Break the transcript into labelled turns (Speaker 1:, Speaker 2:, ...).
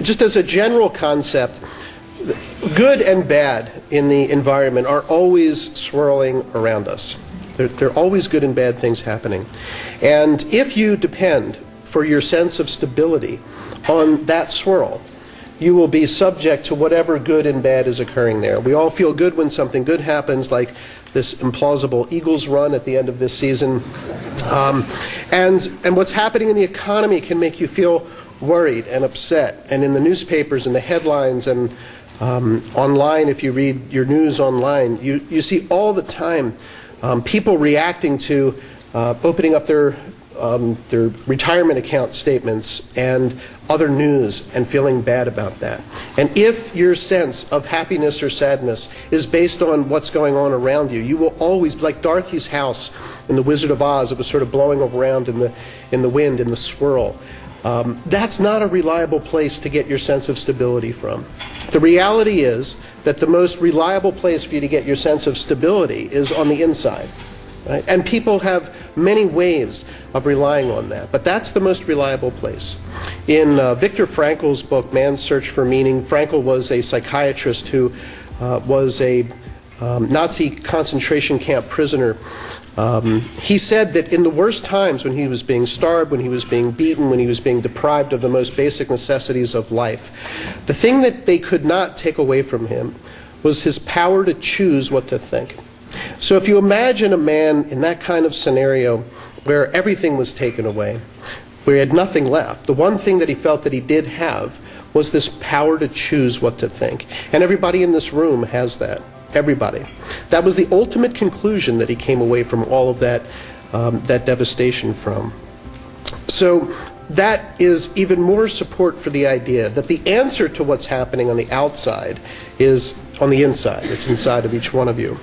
Speaker 1: Just as a general concept, good and bad in the environment are always swirling around us. There are always good and bad things happening. And if you depend for your sense of stability on that swirl, you will be subject to whatever good and bad is occurring there. We all feel good when something good happens, like this implausible Eagles run at the end of this season. And what's happening in the economy can make you feel worried and upset. And in the newspapers and the headlines and online, if you read your news online, you see all the time people reacting to opening up their retirement account statements and other news and feeling bad about that. And if your sense of happiness or sadness is based on what's going on around you, you will always be like Dorothy's house in The Wizard of Oz. It was sort of blowing around in the wind, in the swirl. That's not a reliable place to get your sense of stability from. The reality is that the most reliable place for you to get your sense of stability is on the inside. Right? And people have many ways of relying on that, but that's the most reliable place. In Viktor Frankl's book, Man's Search for Meaning, Frankl was a psychiatrist who was a Nazi concentration camp prisoner. He said that in the worst times, when he was being starved, when he was being beaten, when he was being deprived of the most basic necessities of life, the thing that they could not take away from him was his power to choose what to think. So if you imagine a man in that kind of scenario where everything was taken away, where he had nothing left, the one thing that he felt that he did have was this power to choose what to think. And everybody in this room has that. Everybody. That was the ultimate conclusion that he came away from all of that, that devastation from. So that is even more support for the idea that the answer to what's happening on the outside is on the inside. It's inside of each one of you.